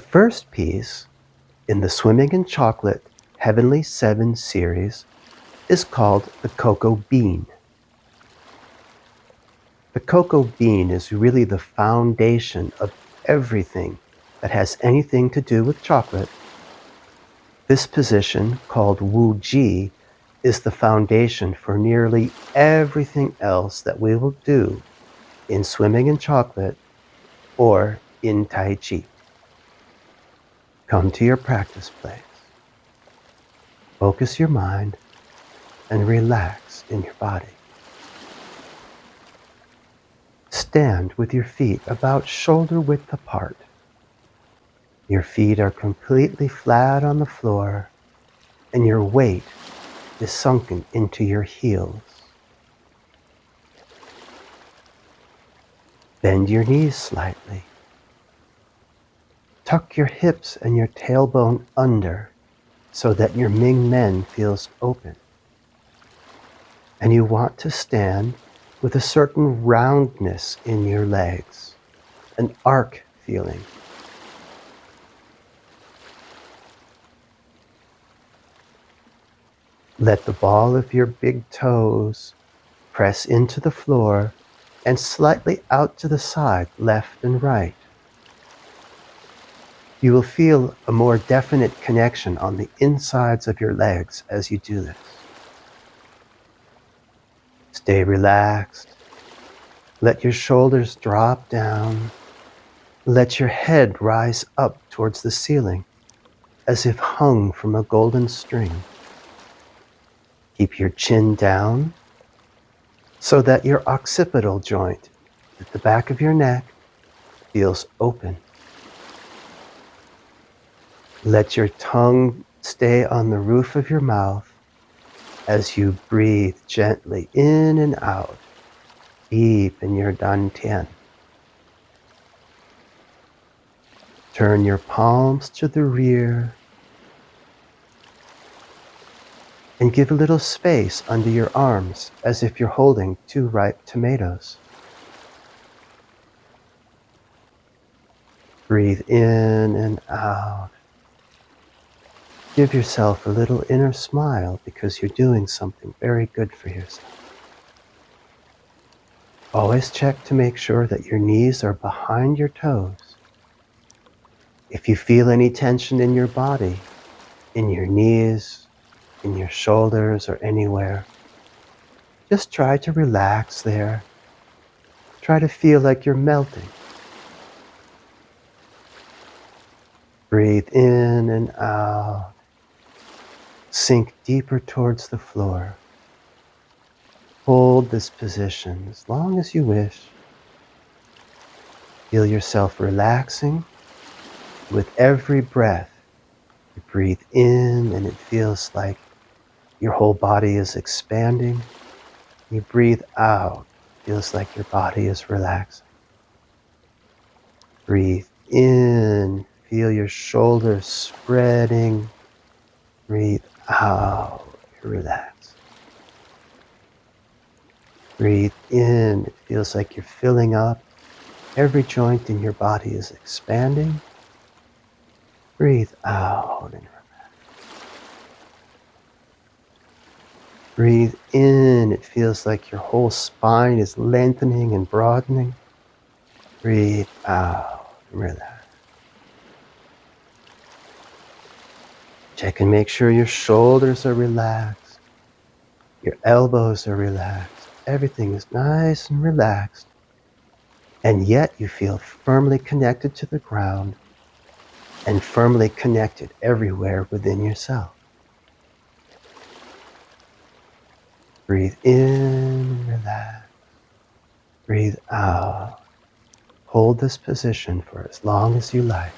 first piece in the Swimming in Chocolate Heavenly 7 series is called the cocoa bean. The cocoa bean is really the foundation of everything that has anything to do with chocolate. This position, called Wu Ji, is the foundation for nearly everything else that we will do in Swimming in Chocolate or in Tai Chi. Come to your practice place. Focus your mind and relax in your body. Stand with your feet about shoulder width apart. Your feet are completely flat on the floor and your weight is sunken into your heels. Bend your knees slightly. Tuck your hips and your tailbone under so that your Ming Men feels open. And you want to stand with a certain roundness in your legs, an arc feeling. Let the ball of your big toes press into the floor and slightly out to the side, left and right. You will feel a more definite connection on the insides of your legs as you do this. Stay relaxed. Let your shoulders drop down. Let your head rise up towards the ceiling as if hung from a golden string. Keep your chin down so that your occipital joint at the back of your neck feels open. Let your tongue stay on the roof of your mouth as you breathe gently in and out, deep in your dantian. Turn your palms to the rear and give a little space under your arms as if you're holding 2 ripe tomatoes. Breathe in and out. Give yourself a little inner smile because you're doing something very good for yourself. Always check to make sure that your knees are behind your toes. If you feel any tension in your body, in your knees, in your shoulders, or anywhere, just try to relax there. Try to feel like you're melting. Breathe in and out. Sink deeper towards the floor. Hold this position as long as you wish. Feel yourself relaxing with every breath. You breathe in and it feels like your whole body is expanding. You breathe out, it feels like your body is relaxing. Breathe in, feel your shoulders spreading. Breathe out, relax. Breathe in, it feels like you're filling up. Every joint in your body is expanding. Breathe out and relax. Breathe in, it feels like your whole spine is lengthening and broadening. Breathe out and relax. Check and make sure your shoulders are relaxed. Your elbows are relaxed. Everything is nice and relaxed. And yet you feel firmly connected to the ground and firmly connected everywhere within yourself. Breathe in, relax. Breathe out. Hold this position for as long as you like.